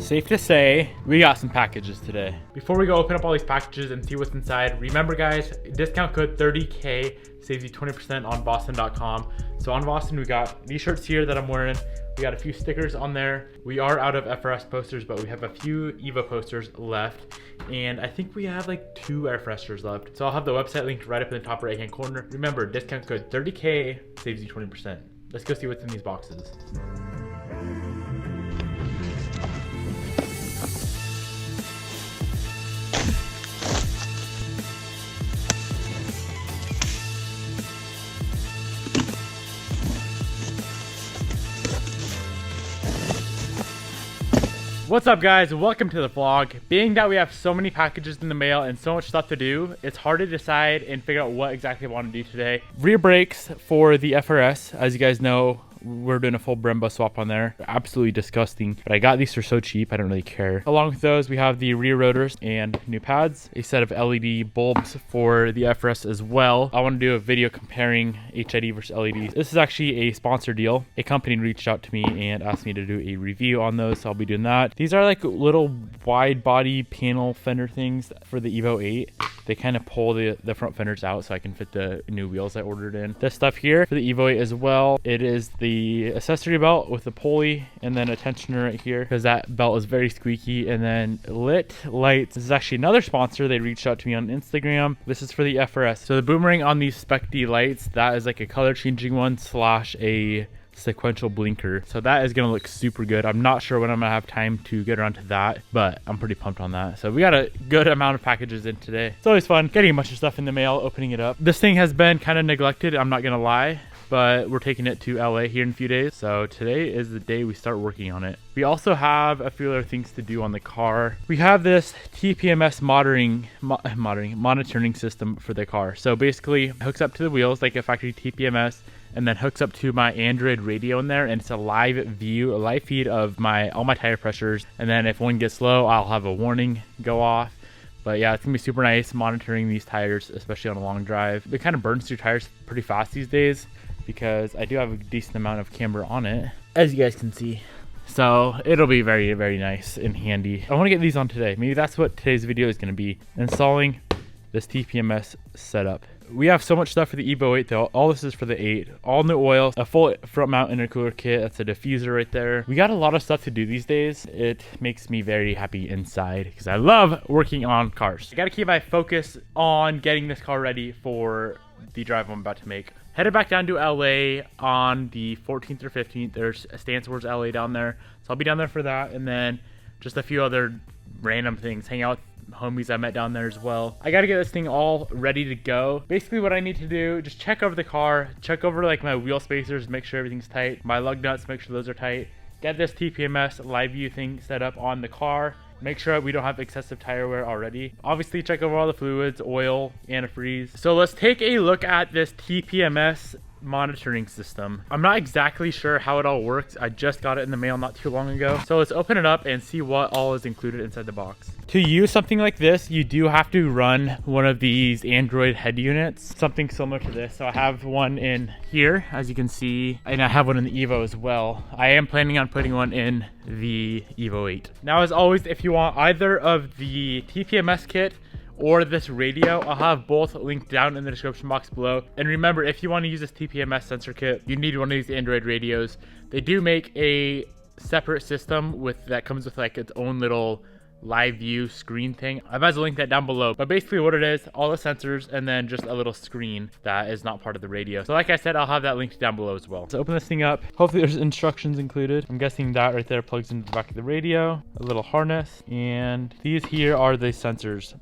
Safe to say, we got some packages today. Before we go open up all these packages and see what's inside, remember guys, discount code 30K saves you 20% on Boston.com. So on Boston, we got these shirts here that I'm wearing. We got a few stickers on there. We are out of FRS posters, but we have a few Evo posters left. And I think we have like 2 air fresheners left. So I'll have the website linked right up in the top right hand corner. Remember, discount code 30K saves you 20%. Let's go see what's in these boxes. What's up guys, welcome to the vlog. Being that we have so many packages in the mail and so much stuff to do, it's hard to decide and figure out what exactly I want to do today. Rear brakes for the FRS, as you guys know, we're doing a full Brembo swap on there. Absolutely disgusting, but I got these for so cheap, I don't really care. Along with those, we have the rear rotors and new pads, a set of LED bulbs for the FRS as well. I want to do a video comparing HID versus LED. This is actually a sponsor deal. A company reached out to me and asked me to do a review on those, so I'll be doing that. These are like little wide body panel fender things for the Evo 8. They kind of pull the front fenders out so I can fit the new wheels I ordered in. This stuff here for the Evo 8 as well. It is the accessory belt with the pulley and then a tensioner right here because that belt is very squeaky. And then lit lights. This is actually another sponsor. They reached out to me on Instagram. This is for the FRS. So the boomerang on these Spec D lights, that is like a color changing one slash a sequential blinker, so that is gonna look super good. I'm not sure when I'm gonna have time to get around to that, but I'm pretty pumped on that. So we got a good amount of packages in today. It's always fun getting a bunch of stuff in the mail, opening it up. This thing has been kind of neglected, I'm not gonna lie, but we're taking it to LA here in a few days, so today is the day we start working on it. We also have a few other things to do on the car. We have this TPMS monitoring system for the car. So basically it hooks up to the wheels like a factory TPMS and then hooks up to my Android radio in there, and it's a live view, a live feed of all my tire pressures. And then if one gets low, I'll have a warning go off. But yeah, it's gonna be super nice monitoring these tires, especially on a long drive. It kind of burns through tires pretty fast these days because I do have a decent amount of camber on it, as you guys can see. So it'll be very, very nice and handy. I want to get these on today. Maybe that's what today's video is going to be, installing this TPMS setup. We have so much stuff for the Evo 8 though. All this is for the 8. All new oil, a full front mount intercooler kit. That's a diffuser right there. We got a lot of stuff to do these days. It makes me very happy inside because I love working on cars. I got to keep my focus on getting this car ready for the drive I'm about to make. Headed back down to LA on the 14th or 15th. There's a Stance Wars LA down there. So I'll be down there for that. And then just a few other random things. Hang out with homies I met down there as well. I got to get this thing all ready to go. Basically what I need to do, just check over the car, check over like my wheel spacers, make sure everything's tight. My lug nuts, make sure those are tight. Get this TPMS live view thing set up on the car. Make sure we don't have excessive tire wear already. Obviously check over all the fluids, oil, antifreeze. So let's take a look at this TPMS monitoring system. I'm not exactly sure how it all works. I just got it in the mail not too long ago. So let's open it up and see what all is included inside the box. To use something like this, you do have to run one of these Android head units, something similar to this. So I have one in here, as you can see, and I have one in the Evo as well. I am planning on putting one in the Evo 8. Now, as always, if you want either of the TPMS kit or this radio, I'll have both linked down in the description box below. And remember, if you want to use this TPMS sensor kit, you need one of these Android radios. They do make a separate system that comes with like its own little live view screen thing. I might as well link that down below. But basically what it is, all the sensors and then just a little screen that is not part of the radio. So like I said, I'll have that linked down below as well. So open this thing up. Hopefully there's instructions included. I'm guessing that right there plugs into the back of the radio, a little harness, and these here are the sensors.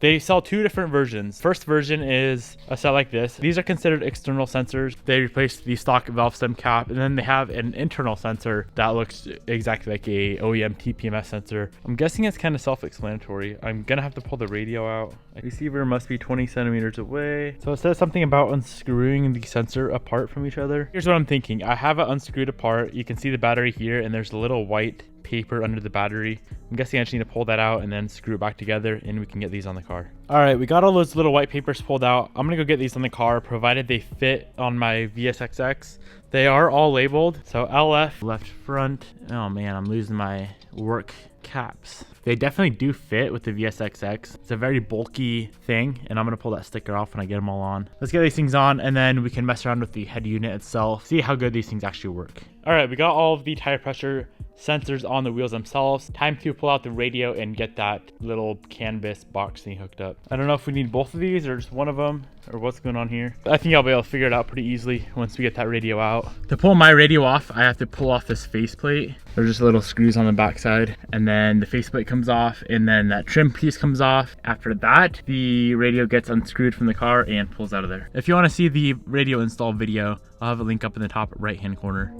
They sell 2 different versions. First version is a set like this. These are considered external sensors. They replace the stock valve stem cap, and then they have an internal sensor that looks exactly like a OEM TPMS sensor. I'm guessing it's kind of self-explanatory. I'm gonna have to pull the radio out. The receiver must be 20 centimeters away. So it says something about unscrewing the sensor apart from each other. Here's what I'm thinking. I have it unscrewed apart. You can see the battery here, and there's a little white paper under the battery. I'm guessing I just need to pull that out and then screw it back together, and we can get these on the car. All right, we got all those little white papers pulled out. I'm gonna go get these on the car, provided they fit on my VSXX. They are all labeled. So LF, left front. Oh man, I'm losing my work caps. They definitely do fit with the VSXX. It's a very bulky thing, and I'm gonna pull that sticker off when I get them all on. Let's get these things on, and then we can mess around with the head unit itself, see how good these things actually work. All right, we got all of the tire pressure sensors on the wheels themselves. Time to pull out the radio and get that little canvas box thing hooked up. I don't know if we need both of these or just one of them or what's going on here. I think I'll be able to figure it out pretty easily once we get that radio out. To pull my radio off, I have to pull off this faceplate. There's just little screws on the backside, and then the faceplate comes off, and then that trim piece comes off. After that, the radio gets unscrewed from the car and pulls out of there. If you want to see the radio install video, I'll have a link up in the top right hand corner.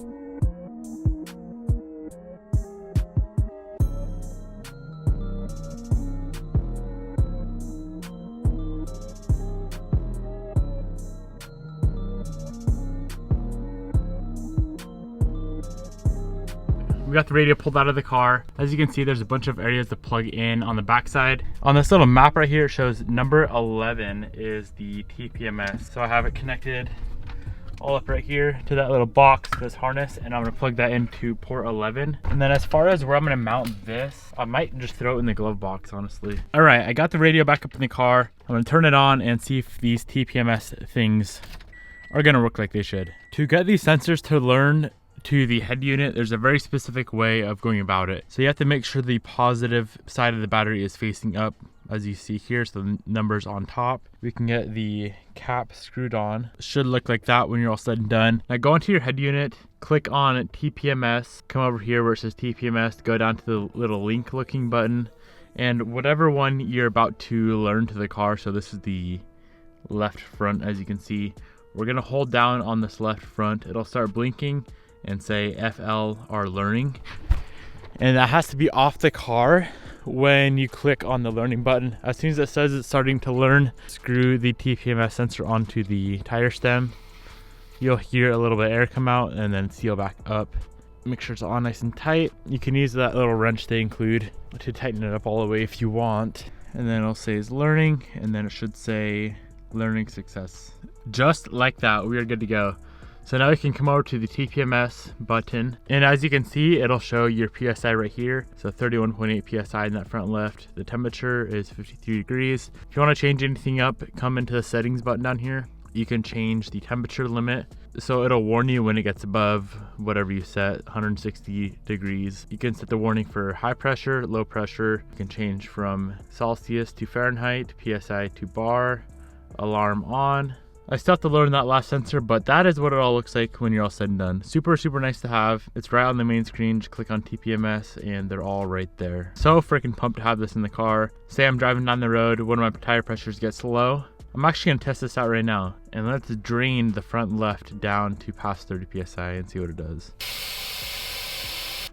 We got the radio pulled out of the car. As you can see, there's a bunch of areas to plug in on the backside. On this little map right here, it shows number 11 is the TPMS. So I have it connected all up right here to that little box, this harness, and I'm gonna plug that into port 11. And then as far as where I'm gonna mount this, I might just throw it in the glove box, honestly. All right, I got the radio back up in the car. I'm gonna turn it on and see if these TPMS things are gonna work like they should. To get these sensors to learn to the head unit, there's a very specific way of going about it. So you have to make sure the positive side of the battery is facing up, as you see here, so the number's on top. We can get the cap screwed on. It should look like that when you're all said and done. Now go into your head unit, click on TPMS, come over here where it says TPMS, go down to the little link looking button, and whatever one you're about to learn to the car, so this is the left front, as you can see, we're gonna hold down on this left front. It'll start blinking and say FL are learning, and that has to be off the car when you click on the learning button. As soon as it says it's starting to learn, screw the TPMS sensor onto the tire stem. You'll hear a little bit of air come out and then seal back up. Make sure it's on nice and tight. You can use that little wrench they include to tighten it up all the way if you want. And then it'll say it's learning, and then it should say learning success. Just like that, we are good to go. So now we can come over to the TPMS button, and as you can see, it'll show your PSI right here. So 31.8 PSI in that front left. The temperature is 53 degrees. If you want to change anything up, come into the settings button down here. You can change the temperature limit, so it'll warn you when it gets above whatever you set, 160 degrees. You can set the warning for high pressure, low pressure. You can change from Celsius to Fahrenheit, PSI to bar, alarm on. I still have to learn that last sensor, but that is what it all looks like when you're all said and done. Super, super nice to have. It's right on the main screen. Just click on TPMS and they're all right there. So freaking pumped to have this in the car. Say I'm driving down the road, one of my tire pressures gets low. I'm actually gonna test this out right now, and let's drain the front left down to past 30 PSI and see what it does.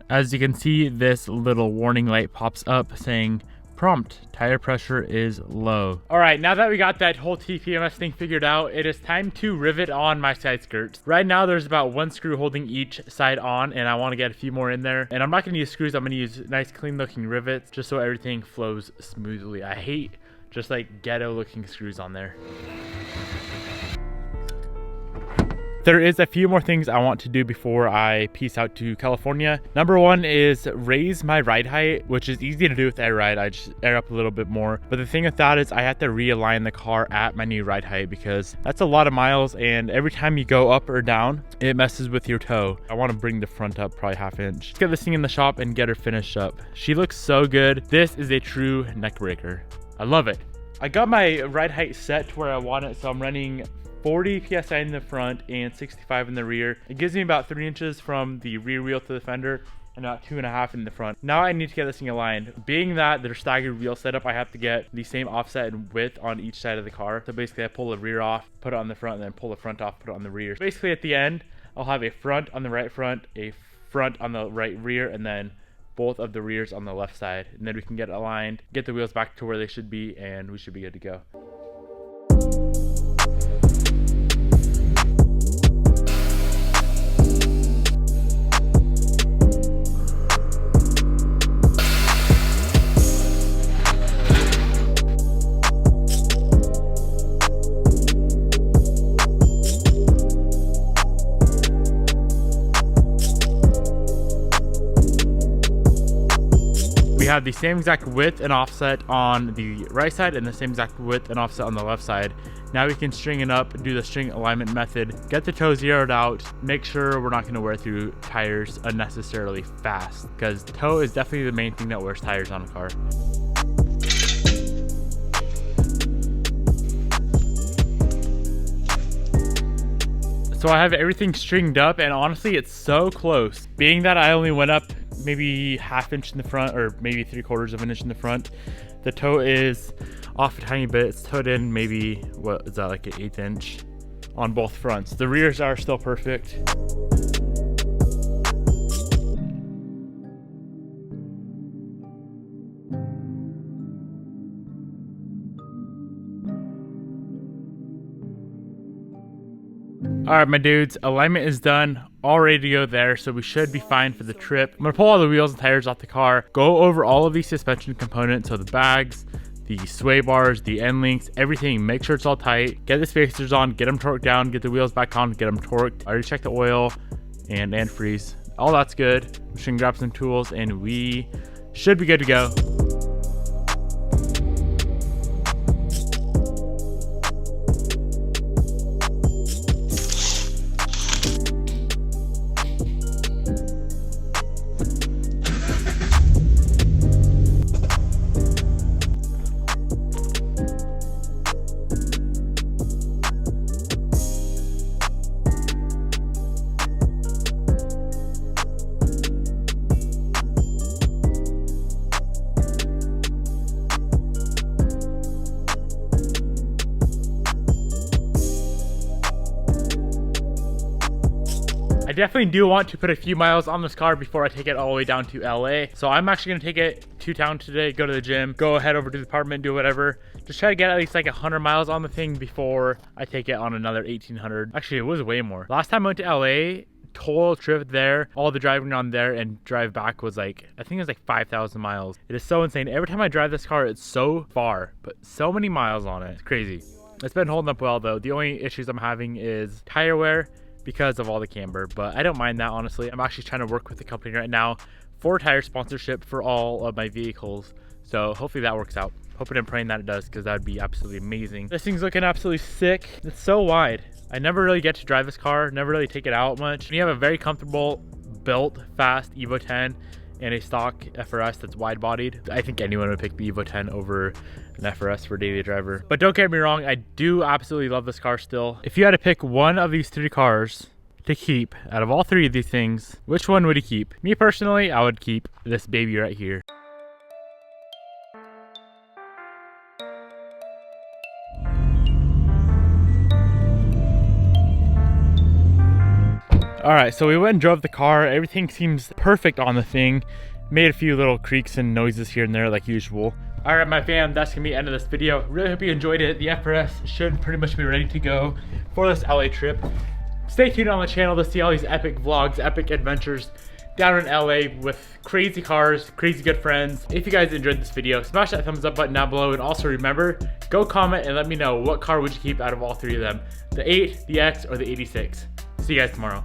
As you can see, this little warning light pops up saying, prompt, tire pressure is low. All right, now that we got that whole TPMS thing figured out, it is time to rivet on my side skirts. Right now, there's about one screw holding each side on, and I want to get a few more in there. And I'm not gonna use screws, I'm gonna use nice, clean looking rivets, just so everything flows smoothly. I hate just like ghetto looking screws on there. There is a few more things I want to do before I peace out to California. Number one is raise my ride height, which is easy to do with air ride. I just air up a little bit more. But the thing with that is I have to realign the car at my new ride height, because that's a lot of miles, and every time you go up or down, it messes with your toe. I want to bring the front up probably ½ inch. Let's get this thing in the shop and get her finished up. She looks so good. This is a true neck breaker. I love it. I got my ride height set to where I want it, so I'm running 40 PSI in the front and 65 in the rear. It gives me about 3 inches from the rear wheel to the fender and about 2.5 in the front. Now I need to get this thing aligned. Being that they're staggered wheel setup, I have to get the same offset and width on each side of the car. So basically I pull the rear off, put it on the front, and then pull the front off, put it on the rear. Basically at the end, I'll have a front on the right front, a front on the right rear, and then both of the rears on the left side. And then we can get it aligned, get the wheels back to where they should be, and we should be good to go. We have the same exact width and offset on the right side and the same exact width and offset on the left side. Now we can string it up, do the string alignment method, get the toe zeroed out, make sure we're not going to wear through tires unnecessarily fast, because toe is definitely the main thing that wears tires on a car. So I have everything stringed up, and honestly it's so close. Being that I only went up maybe ½ inch in the front, or maybe 3/4 of an inch in the front, the toe is off a tiny bit. It's towed in maybe, what is that, like an 1/8 inch on both fronts. The rears are still perfect. All right, my dudes, alignment is done, all ready to go there, so we should be fine for the trip. I'm gonna pull all the wheels and tires off the car, go over all of these suspension components, so the bags, the sway bars, the end links, everything, make sure it's all tight, get the spacers on, get them torqued down, get the wheels back on, get them torqued. I already checked the oil and antifreeze. All that's good. I'm just gonna grab some tools and we should be good to go. I definitely do want to put a few miles on this car before I take it all the way down to LA. So I'm actually gonna take it to town today, go to the gym, go head over to the apartment, do whatever. Just try to get at least like 100 miles on the thing before I take it on another 1800. Actually, it was way more. Last time I went to LA, total trip there, all the driving on there and drive back was like, I think it was like 5,000 miles. It is so insane. Every time I drive this car, it's so far, but so many miles on it. It's crazy. It's been holding up well though. The only issues I'm having is tire wear, because of all the camber, but I don't mind that, honestly. I'm actually trying to work with the company right now for tire sponsorship for all of my vehicles, so hopefully that works out. Hoping and praying that it does, because that would be absolutely amazing. This thing's looking absolutely sick. It's so wide. I never really get to drive this car, never really take it out much. When you have a very comfortable, built, fast Evo 10 and a stock FRS that's wide bodied, I think anyone would pick the Evo 10 over an FRS for daily driver. But don't get me wrong, I do absolutely love this car still. If you had to pick one of these 3 cars to keep out of all 3 of these things, which one would you keep? Me personally, I would keep this baby right here. All right, so we went and drove the car. Everything seems perfect on the thing. Made a few little creaks and noises here and there like usual. All right, my fam, that's gonna be the end of this video. Really hope you enjoyed it. The FRS should pretty much be ready to go for this LA trip. Stay tuned on the channel to see all these epic vlogs, epic adventures down in LA with crazy cars, crazy good friends. If you guys enjoyed this video, smash that thumbs up button down below, and also remember, go comment and let me know what car would you keep out of all 3 of them, the 8, the X, or the 86. See you guys tomorrow.